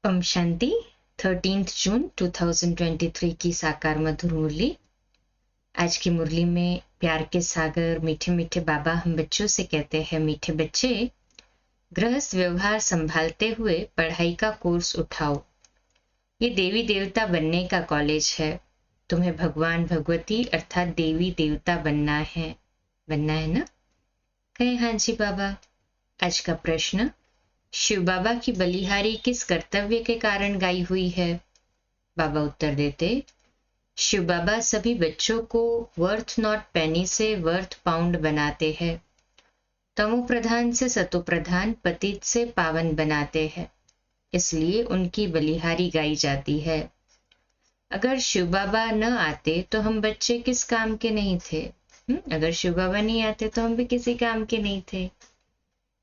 ओम शांति 13 जून 2023 की साकार मधुर मुरली। आज की मुरली में प्यार के सागर मीठे मीठे बाबा हम बच्चों से कहते हैं, मीठे बच्चे, गृहस्थ व्यवहार संभालते हुए पढ़ाई का कोर्स उठाओ। ये देवी देवता बनने का कॉलेज है। तुम्हें भगवान भगवती अर्थात देवी देवता बनना है ना? कहे हाँ जी बाबा। आज का प्रश्न, शिव बाबा की बलिहारी किस कर्तव्य के कारण गाई हुई है? बाबा उत्तर देते, शिव बाबा सभी बच्चों को वर्थ नॉट पेनी से वर्थ पाउंड बनाते हैं। तमो प्रधान से सतो प्रधान, पतित से पावन बनाते हैं, इसलिए उनकी बलिहारी गाई जाती है। अगर शिव बाबा न आते तो हम बच्चे किस काम के नहीं थे। अगर शिव बाबा नहीं आते तो हम भी किसी काम के नहीं थे।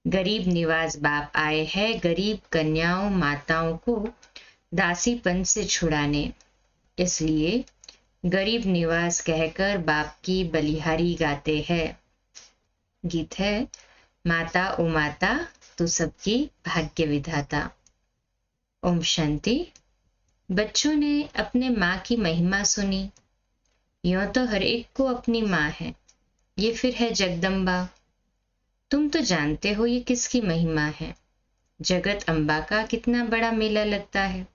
गरीब निवास बाप आए हैं गरीब कन्याओं माताओं को दासीपन से छुड़ाने, इसलिए गरीब निवास कहकर बाप की बलिहारी गाते हैं। गीत है, माता ओ माता तू सबकी भाग्य विधाता। ओम शांति। बच्चों ने अपने माँ की महिमा सुनी। यूं तो हर एक को अपनी माँ है, ये फिर है जगदम्बा। तुम तो जानते हो ये किसकी महिमा है। जगत अम्बा का कितना बड़ा मेला लगता है।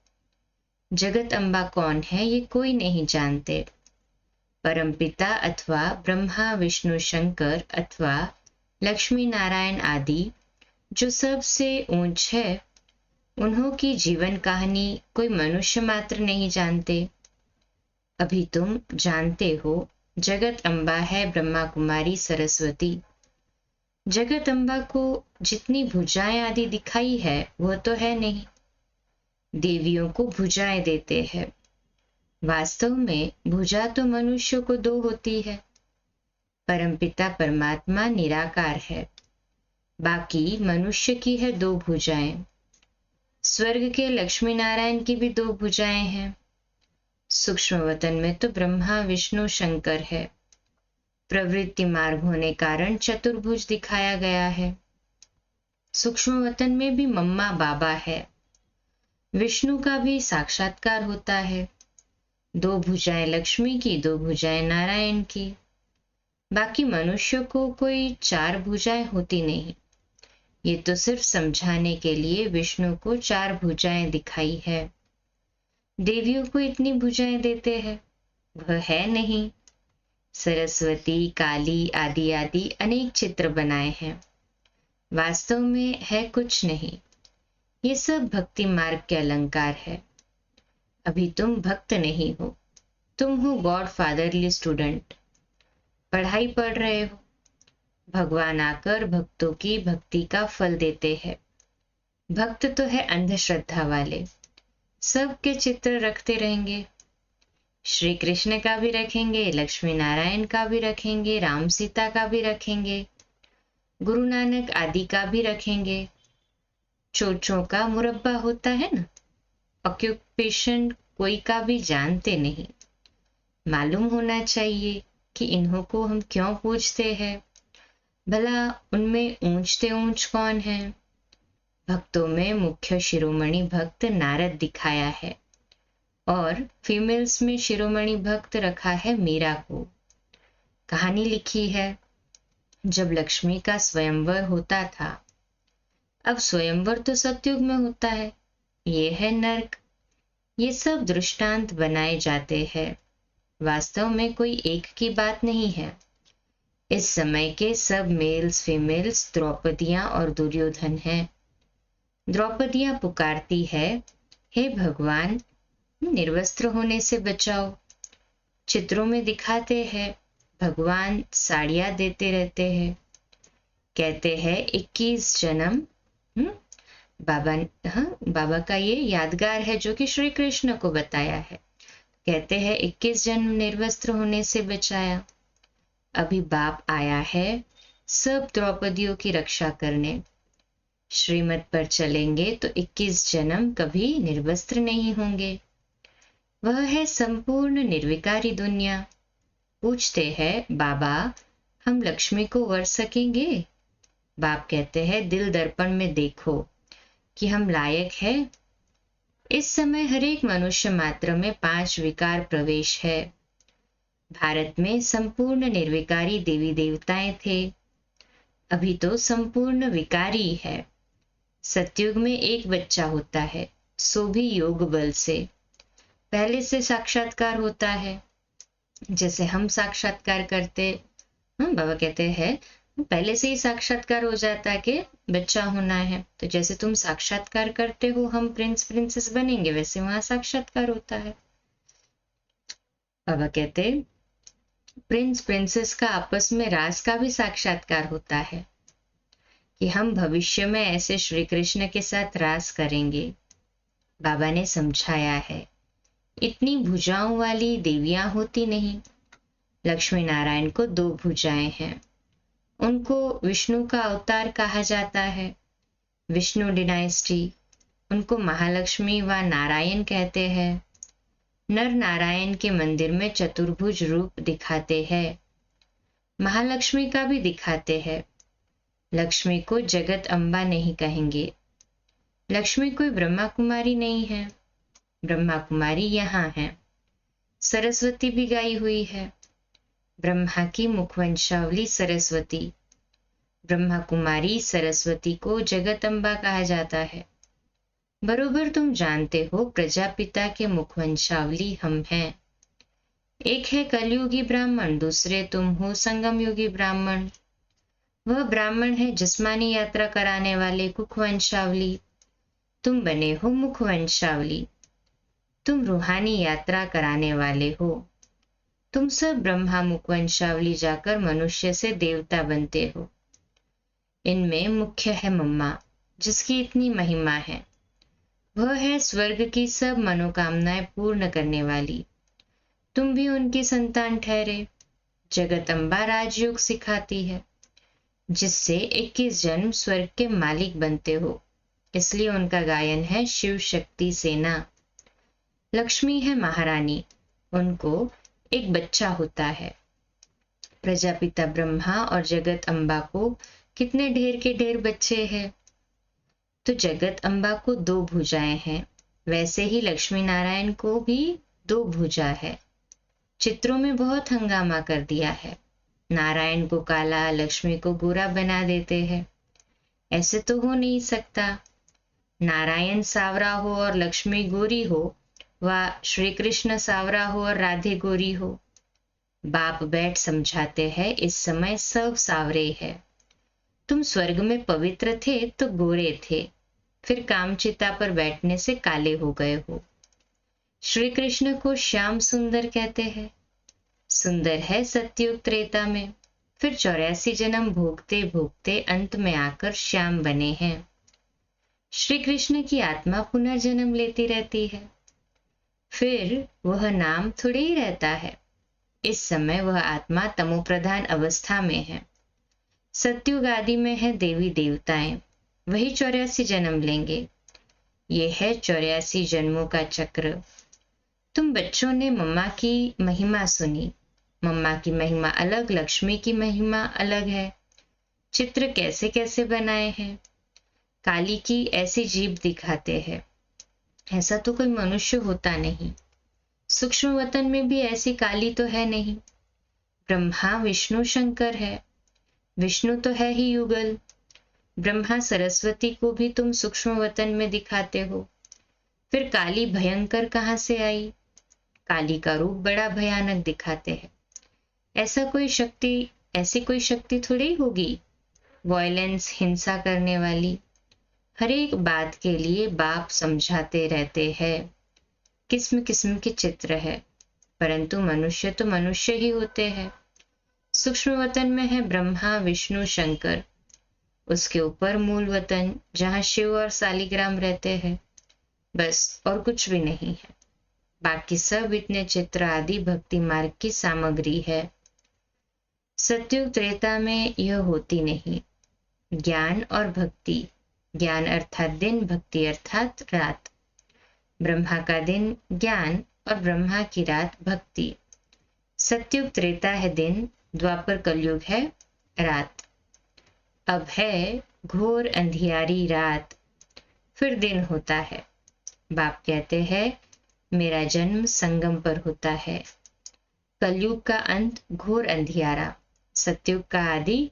जगत अम्बा कौन है ये कोई नहीं जानते। परमपिता अथवा ब्रह्मा विष्णु शंकर अथवा लक्ष्मी नारायण आदि जो सबसे ऊंच है, उन्हों की जीवन कहानी कोई मनुष्य मात्र नहीं जानते। अभी तुम जानते हो जगत अम्बा है ब्रह्मा कुमारी सरस्वती। जगत अम्बा को जितनी भुजाएं आदि दिखाई है वह तो है नहीं। देवियों को भुजाएं देते हैं। वास्तव में भुजा तो मनुष्य को दो होती है। परमपिता परमात्मा निराकार है, बाकी मनुष्य की है दो भुजाएं। स्वर्ग के लक्ष्मी नारायण की भी दो भुजाएं हैं। सूक्ष्म वतन में तो ब्रह्मा विष्णु शंकर है। प्रवृत्ति मार्ग होने कारण चतुर्भुज दिखाया गया है। सूक्ष्म वतन में भी मम्मा बाबा है। विष्णु का भी साक्षात्कार होता है। दो भुजाएं लक्ष्मी की, दो भुजाएं नारायण की। बाकी मनुष्य को कोई चार भुजाएं होती नहीं। ये तो सिर्फ समझाने के लिए विष्णु को चार भुजाएं दिखाई है। देवियों को इतनी भुजाएं देते हैं, वह है नहीं। सरस्वती काली आदि आदि अनेक चित्र बनाए हैं, वास्तव में है कुछ नहीं। ये सब भक्ति मार्ग के अलंकार है। अभी तुम भक्त नहीं हो, तुम हो गॉड फादरली स्टूडेंट। पढ़ाई पढ़ रहे हो। भगवान आकर भक्तों की भक्ति का फल देते हैं। भक्त तो है अंधश्रद्धा वाले, सबके चित्र रखते रहेंगे। श्री कृष्ण का भी रखेंगे, लक्ष्मी नारायण का भी रखेंगे, राम सीता का भी रखेंगे, गुरु नानक आदि का भी रखेंगे। चोचों का मुरब्बा होता है ना। ऑक्यूपेशन कोई का भी जानते नहीं। मालूम होना चाहिए कि इन्हों को हम क्यों पूछते हैं। भला उनमें ऊंचते ऊंच कौन है। भक्तों में मुख्य शिरोमणि भक्त नारद दिखाया है और फीमेल्स में शिरोमणि भक्त रखा है मीरा को। कहानी लिखी है, जब लक्ष्मी का स्वयंवर होता था। अब स्वयंवर तो सतयुग में होता है, ये है नर्क। ये सब दृष्टांत बनाए जाते हैं, वास्तव में कोई एक की बात नहीं है। इस समय के सब मेल्स फीमेल्स द्रौपदियां और दुर्योधन हैं। द्रौपदियां पुकारती है, हे भगवान निर्वस्त्र होने से बचाओ। चित्रों में दिखाते हैं भगवान साड़ियां देते रहते हैं। कहते हैं 21 जन्म। बाबा का ये यादगार है जो कि श्री कृष्ण को बताया है। कहते हैं 21 जन्म निर्वस्त्र होने से बचाया। अभी बाप आया है सब द्रौपदियों की रक्षा करने। श्रीमत पर चलेंगे तो 21 जन्म कभी निर्वस्त्र नहीं होंगे। वह है संपूर्ण निर्विकारी दुनिया। पूछते हैं बाबा हम लक्ष्मी को वर सकेंगे। बाप कहते हैं दिल दर्पण में देखो कि हम लायक है इस समय हर एक मनुष्य मात्र में 5 विकार प्रवेश है। भारत में संपूर्ण निर्विकारी देवी देवताएं थे, अभी तो संपूर्ण विकारी है। सतयुग में एक बच्चा होता है, सो भी योग बल से। पहले से साक्षात्कार होता है, जैसे हम साक्षात्कार करते। बाबा कहते हैं पहले से ही साक्षात्कार हो जाता है कि बच्चा होना है, तो जैसे तुम साक्षात्कार करते हो हम प्रिंस प्रिंसेस बनेंगे, वैसे वहां साक्षात्कार होता है। बाबा कहते प्रिंस प्रिंसेस का आपस में रास का भी साक्षात्कार होता है कि हम भविष्य में ऐसे श्री कृष्ण के साथ रास करेंगे। बाबा ने समझाया है इतनी भुजाओं वाली देवियां होती नहीं। लक्ष्मी नारायण को 2 भुजाएं हैं, उनको विष्णु का अवतार कहा जाता है। विष्णु डिनाइस्टी, उनको महालक्ष्मी व नारायण कहते हैं। नर नारायण के मंदिर में चतुर्भुज रूप दिखाते हैं, महालक्ष्मी का भी दिखाते हैं। लक्ष्मी को जगत अम्बा नहीं कहेंगे। लक्ष्मी कोई ब्रह्मा कुमारी नहीं है, ब्रह्मा कुमारी यहाँ है। सरस्वती भी गाई हुई है, ब्रह्मा की मुखवंशावली सरस्वती। ब्रह्मा कुमारी सरस्वती को जगत अम्बा कहा जाता है। बरोबर तुम जानते हो प्रजापिता के मुखवंशावली हम हैं। एक है कलयुगी ब्राह्मण, दूसरे तुम हो संगम युगी ब्राह्मण। वह ब्राह्मण है जिस्मानी यात्रा कराने वाले कुखवंशावली, तुम बने हो मुखवंशावली। तुम रूहानी यात्रा कराने वाले हो। तुम सब ब्रह्मा मुखवंशावली जाकर मनुष्य से देवता बनते हो। इनमें मुख्य है मम्मा, जिसकी इतनी महिमा है। वह है स्वर्ग की सब मनोकामनाएं पूर्ण करने वाली। तुम भी उनकी संतान ठहरे। जगत अम्बा राजयोग सिखाती है, जिससे 21 जन्म स्वर्ग के मालिक बनते हो। इसलिए उनका गायन है शिव शक्ति सेना। लक्ष्मी है महारानी, उनको एक बच्चा होता है। प्रजापिता ब्रह्मा और जगत अम्बा को कितने ढेर के ढेर बच्चे हैं। तो जगत अम्बा को 2 भुजाएं हैं, वैसे ही लक्ष्मी नारायण को भी 2 भुजा है। चित्रों में बहुत हंगामा कर दिया है। नारायण को काला, लक्ष्मी को गोरा बना देते हैं। ऐसे तो हो नहीं सकता। नारायण सावरा हो और लक्ष्मी गोरी हो, व श्री कृष्ण सावरा हो और राधे गोरी हो। बाप बैठ समझाते हैं इस समय सब सावरे है। तुम स्वर्ग में पवित्र थे तो गोरे थे, फिर कामचिता पर बैठने से काले हो गए हो। श्री कृष्ण को श्याम सुंदर कहते हैं। सुंदर है सतयुग त्रेता में, फिर 84 जन्म भोगते भोगते अंत में आकर श्याम बने हैं। श्री कृष्ण की आत्मा पुनर्जन्म लेती रहती है, फिर वह नाम थोड़े ही रहता है। इस समय वह आत्मा तमोप्रधान अवस्था में है। सतयुग आदि में है देवी देवताएं, वही 84 जन्म लेंगे। ये है 84 जन्मों का चक्र। तुम बच्चों ने मम्मा की महिमा सुनी। मम्मा की महिमा अलग, लक्ष्मी की महिमा अलग है। चित्र कैसे कैसे बनाए हैं। काली की ऐसी जीभ दिखाते हैं, ऐसा तो कोई मनुष्य होता नहीं। सूक्ष्म वतन में भी ऐसी काली तो है नहीं। ब्रह्मा विष्णु शंकर है, विष्णु तो है ही युगल। ब्रह्मा सरस्वती को भी तुम सूक्ष्म वतन में दिखाते हो। फिर काली भयंकर कहाँ से आई। काली का रूप बड़ा भयानक दिखाते हैं। ऐसी कोई शक्ति थोड़ी होगी वायलेंस, हिंसा करने वाली। हर एक बात के लिए बाप समझाते रहते हैं। किस्म किस्म के चित्र है, परंतु मनुष्य तो मनुष्य ही होते हैं। सूक्ष्म वतन में है ब्रह्मा विष्णु शंकर, उसके ऊपर मूल वतन जहाँ शिव और सालिग्राम रहते हैं, बस और कुछ भी नहीं है। बाकी सब इतने चित्र आदि भक्ति मार्ग की सामग्री है। सतयुग त्रेता में यह होती नहीं। ज्ञान और भक्ति, ज्ञान अर्थात दिन, भक्ति अर्थात रात। ब्रह्मा का दिन ज्ञान और ब्रह्मा की रात भक्ति। सतयुग त्रेता है दिन, द्वापर कलयुग है रात। अब है घोर अंधियारी रात, फिर दिन होता है। बाप कहते हैं मेरा जन्म संगम पर होता है, कलयुग का अंत घोर अंधियारा, सतयुग का आदि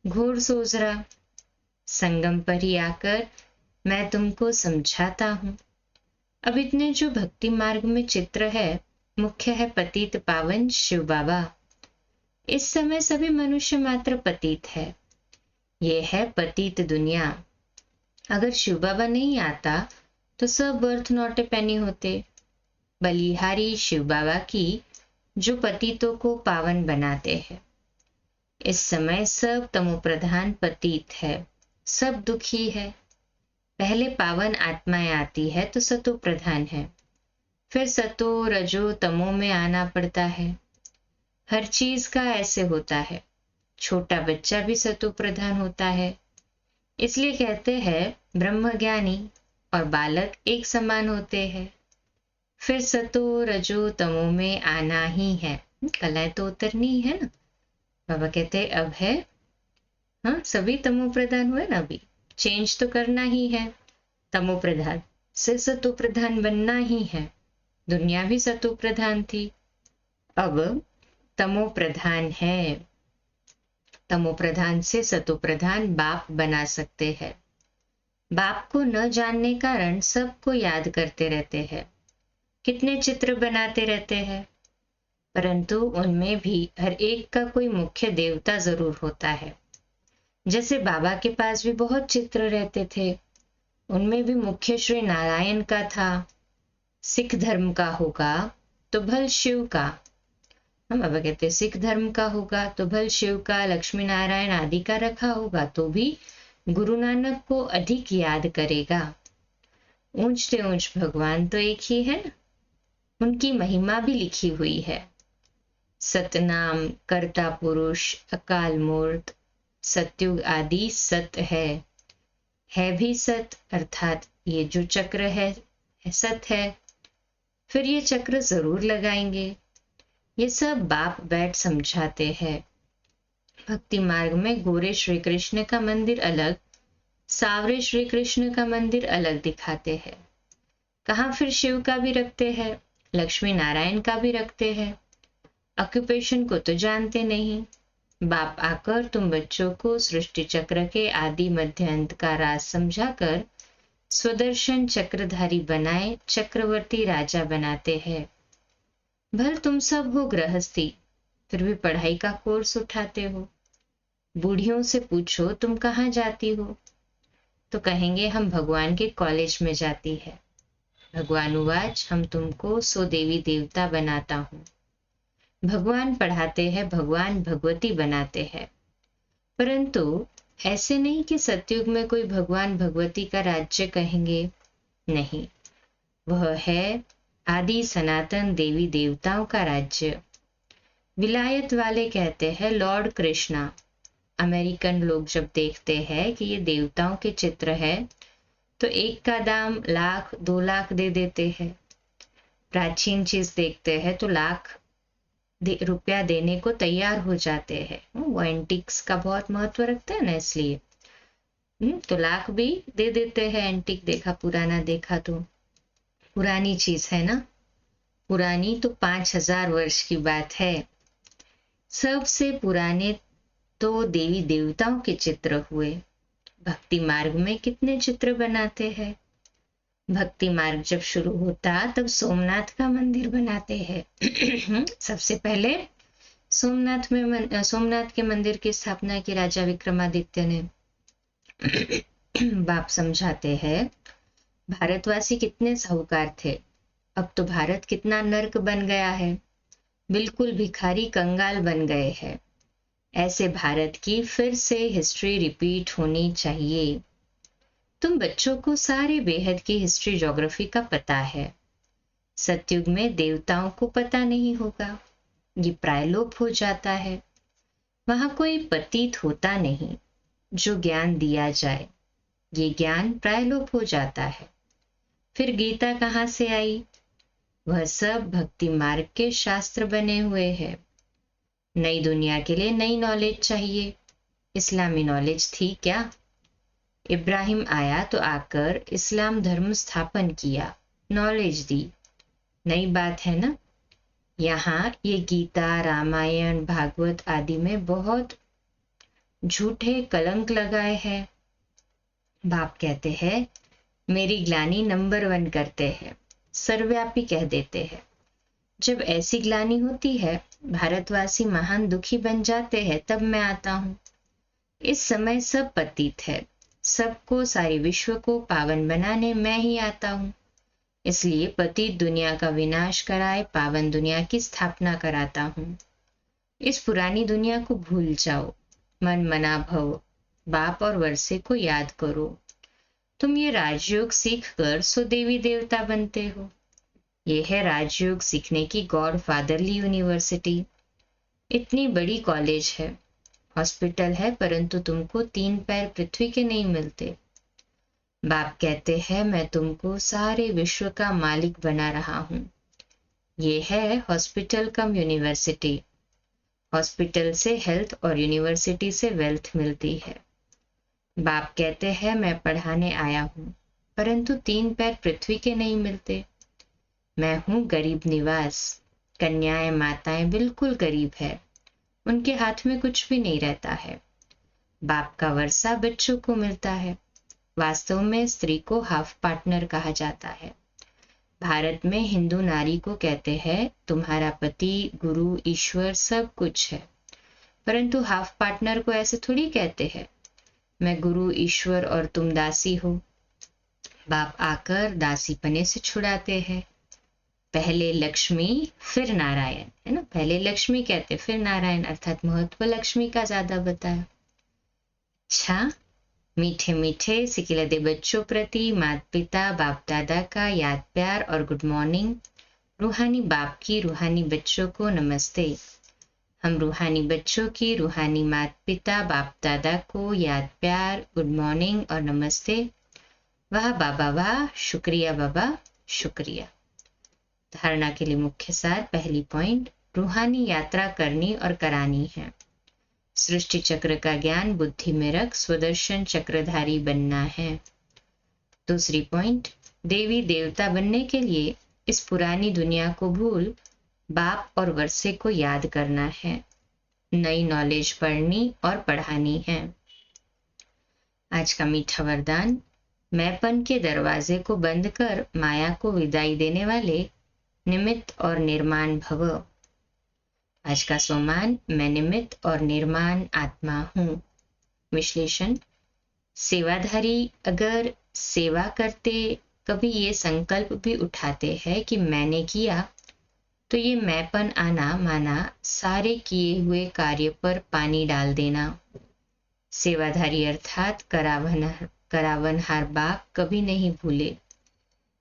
घोर सोजरा, संगम पर ही आकर मैं तुमको समझाता हूँ। अब इतने जो भक्ति मार्ग में चित्र है, मुख्य है पतित पावन शिव बाबा। इस समय सभी मनुष्य मात्र पतित है, ये है पतित दुनिया। अगर शिव बाबा नहीं आता तो सब वर्थ नॉट ए पेनी होते। बलिहारी शिव बाबा की जो पतितों को पावन बनाते हैं। इस समय सब तमोप्रधान पतित है, सब दुखी है। पहले पावन आत्माएं आती है तो सतो प्रधान है, फिर सतो रजो तमो में आना पड़ता है। हर चीज का ऐसे होता है। छोटा बच्चा भी सतो प्रधान होता है। इसलिए कहते हैं ब्रह्मज्ञानी और बालक एक समान होते हैं। फिर सतो रजो तमो में आना ही है, कलाएं तो उतरनी ही है ना। बाबा कहते अब है, हाँ सभी तमो प्रधान हुए ना, अभी चेंज तो करना ही है। तमो प्रधान से सतो प्रधान बनना ही है। दुनिया भी सतो प्रधान थी, अब तमो प्रधान है। तमो प्रधान से सतो प्रधान बाप बना सकते हैं। बाप को न जानने कारण सबको याद करते रहते हैं, कितने चित्र बनाते रहते हैं, परंतु उनमें भी हर एक का कोई मुख्य देवता जरूर होता है। जैसे बाबा के पास भी बहुत चित्र रहते थे, उनमें भी मुख्य श्री नारायण का था। सिख धर्म का होगा तो भल शिव का, हम बाबा कहते सिख धर्म का होगा तो भल शिव का, लक्ष्मी नारायण आदि का रखा होगा तो भी गुरु नानक को अधिक याद करेगा। ऊंच से ऊंच भगवान तो एक ही है ना, उनकी महिमा भी लिखी हुई है। सतनाम, कर्ता पुरुष, अकाल मूर्त, सतयुग आदि सत है भी सत, अर्थात ये जो चक्र है सत है। फिर ये चक्र जरूर लगाएंगे। ये सब बाप बैठ समझाते हैं। भक्ति मार्ग में गोरे श्री कृष्ण का मंदिर अलग, सावरे श्री कृष्ण का मंदिर अलग दिखाते हैं। कहाँ फिर शिव का भी रखते हैं, लक्ष्मी नारायण का भी रखते हैं। ऑक्यूपेशन को तो जानते नहीं। बाप आकर तुम बच्चों को सृष्टि चक्र के आदि मध्य अंत का राज समझाकर स्वदर्शन चक्रधारी बनाए चक्रवर्ती राजा बनाते हैं। भल तुम सब हो गृहस्थी, फिर भी पढ़ाई का कोर्स उठाते हो। बूढ़ियों से पूछो तुम कहाँ जाती हो, तो कहेंगे हम भगवान के कॉलेज में जाती है। भगवान उवाच हम तुमको सो देवी देवता बनाता हूँ। भगवान पढ़ाते हैं, भगवान भगवती बनाते हैं, परंतु ऐसे नहीं कि सतयुग में कोई भगवान भगवती का राज्य कहेंगे, नहीं, वह है आदि सनातन देवी देवताओं का राज्य। विलायत वाले कहते हैं लॉर्ड कृष्णा। अमेरिकन लोग जब देखते हैं कि ये देवताओं के चित्र है तो एक का दाम 1,00,000 2,00,000 दे देते हैं। प्राचीन चीज देखते हैं तो लाख रुपया देने को तैयार हो जाते हैं। वो एंटिक्स का बहुत महत्व रखते हैं ना, इसलिए तो लाख भी दे देते हैं। एंटिक देखा, पुराना देखा तो पुरानी चीज है ना, पुरानी तो 5,000 वर्ष की बात है। सबसे पुराने तो देवी देवताओं के चित्र हुए। भक्ति मार्ग में कितने चित्र बनाते हैं। भक्ति मार्ग जब शुरू होता तब सोमनाथ का मंदिर बनाते हैं। सबसे पहले सोमनाथ के मंदिर की स्थापना की राजा विक्रमादित्य ने। बाप समझाते हैं भारतवासी कितने साहूकार थे, अब तो भारत कितना नर्क बन गया है, बिल्कुल भिखारी कंगाल बन गए हैं। ऐसे भारत की फिर से हिस्ट्री रिपीट होनी चाहिए। तुम बच्चों को सारे बेहद की हिस्ट्री ज्योग्राफी का पता है। सतयुग में देवताओं को पता नहीं होगा, ये प्रायलोप हो जाता है। वहां कोई पतित होता नहीं जो ज्ञान दिया जाए, ये ज्ञान प्रायलोप हो जाता है। फिर गीता कहाँ से आई? वह सब भक्ति मार्ग के शास्त्र बने हुए हैं। नई दुनिया के लिए नई नॉलेज चाहिए, इस्लामी नॉलेज थी क्या? इब्राहिम आया तो आकर इस्लाम धर्म स्थापन किया, नॉलेज दी। नई बात है ना। यहाँ ये गीता, रामायण, भागवत आदि में बहुत झूठे कलंक लगाए हैं। बाप कहते हैं मेरी ग्लानि नंबर 1 करते हैं, सर्वव्यापी कह देते हैं। जब ऐसी ग्लानि होती है, भारतवासी महान दुखी बन जाते हैं, तब मैं आता हूँ। इस समय सब पतित है, सबको, सारे विश्व को पावन बनाने मैं ही आता हूँ। इसलिए पतित दुनिया का विनाश कराए पावन दुनिया की स्थापना कराता हूँ। इस पुरानी दुनिया को भूल जाओ, मन मना भव, बाप और वर्षे को याद करो। तुम ये राजयोग सीख कर सो देवी देवता बनते हो। ये है राजयोग सीखने की गॉड फादरली यूनिवर्सिटी। इतनी बड़ी कॉलेज है, हॉस्पिटल है, परंतु तुमको 3 पैर पृथ्वी के नहीं मिलते। बाप कहते हैं मैं तुमको सारे विश्व का मालिक बना रहा हूँ। ये है हॉस्पिटल कम यूनिवर्सिटी। हॉस्पिटल से हेल्थ और यूनिवर्सिटी से वेल्थ मिलती है। बाप कहते हैं मैं पढ़ाने आया हूँ, परंतु 3 पैर पृथ्वी के नहीं मिलते। मैं हूँ गरीब निवास। कन्याएं माताएं बिल्कुल गरीब है, उनके हाथ में कुछ भी नहीं रहता है। बाप का वर्षा बच्चों को मिलता है। वास्तव में स्त्री को हाफ पार्टनर कहा जाता है। भारत में हिंदू नारी को कहते हैं तुम्हारा पति, गुरु, ईश्वर सब कुछ है, परंतु हाफ पार्टनर को ऐसे थोड़ी कहते हैं मैं गुरु, ईश्वर और तुम दासी हो। बाप आकर दासी पने से छुड़ाते हैं। पहले लक्ष्मी फिर नारायण, है ना। पहले लक्ष्मी कहते फिर नारायण, अर्थात महत्व लक्ष्मी का ज्यादा बताया। अच्छा, मीठे मीठे सिकिलदे बच्चों प्रति माता पिता बाप दादा का याद प्यार और गुड मॉर्निंग। रूहानी बाप की रूहानी बच्चों को नमस्ते। हम रूहानी बच्चों की रूहानी माता पिता बाप दादा को याद प्यार, गुड मॉर्निंग और नमस्ते। वाह बाबा वाह, शुक्रिया बाबा शुक्रिया। धारणा के लिए मुख्य सार। पहली पॉइंट, रूहानी यात्रा करनी और करानी है। सृष्टि चक्र का ज्ञान बुद्धि में रख स्वदर्शन चक्रधारी बनना है। दूसरी पॉइंट, देवी देवता बनने के लिए इस पुरानी दुनिया को भूल बाप और वर्षे को याद करना है। नई नॉलेज पढ़नी और पढ़ानी है। आज का मीठा वरदान, मैंपन के दरवाजे को बंद कर माया को विदाई देने वाले निमित्त और निर्माण भव। आज का सोमान, मैं निमित्त और निर्माण आत्मा हूँ। विश्लेषण, सेवाधारी अगर सेवा करते कभी ये संकल्प भी उठाते हैं कि मैंने किया, तो ये मैंपन आना माना सारे किए हुए कार्य पर पानी डाल देना। सेवाधारी अर्थात करावनहार बाप कभी नहीं भूले।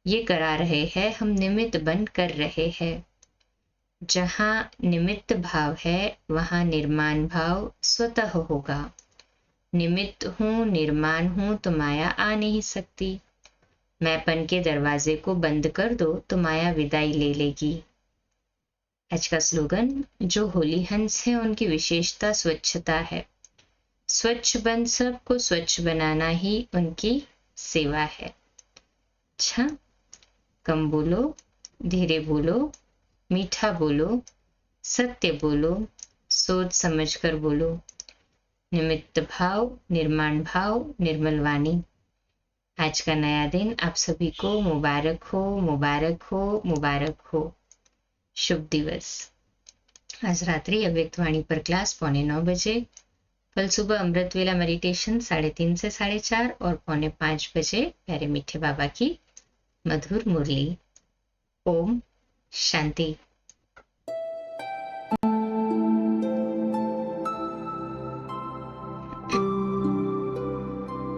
ये करा रहे हैं, हम निमित्त बन कर रहे हैं। जहाँ निमित्त भाव है वहाँ निर्माण भाव स्वतः होगा। निमित्त हूँ, निर्माण हूँ, तो माया आ नहीं सकती। मैंपन के दरवाजे को बंद कर दो तो माया विदाई ले लेगी। आज का स्लोगन, जो होली हंस है उनकी विशेषता स्वच्छता है। स्वच्छ बन सबको स्वच्छ बनाना ही उनकी सेवा है। अच्छा, कम बोलो, धीरे बोलो, मीठा बोलो, सत्य बोलो, सोच समझ कर बोलो। निमित्त भाव, निर्माण भाव, निर्मल वाणी। आज का नया दिन आप सभी को मुबारक हो, मुबारक हो, मुबारक हो। शुभ दिवस। आज रात्रि अव्यक्त वाणी पर क्लास 4:45 बजे। कल सुबह अमृत वेला मेडिटेशन 3:30 से 4:30 और 4:45 बजे प्यारे मीठे बाबा की मधुर मुरली। ओम शांति।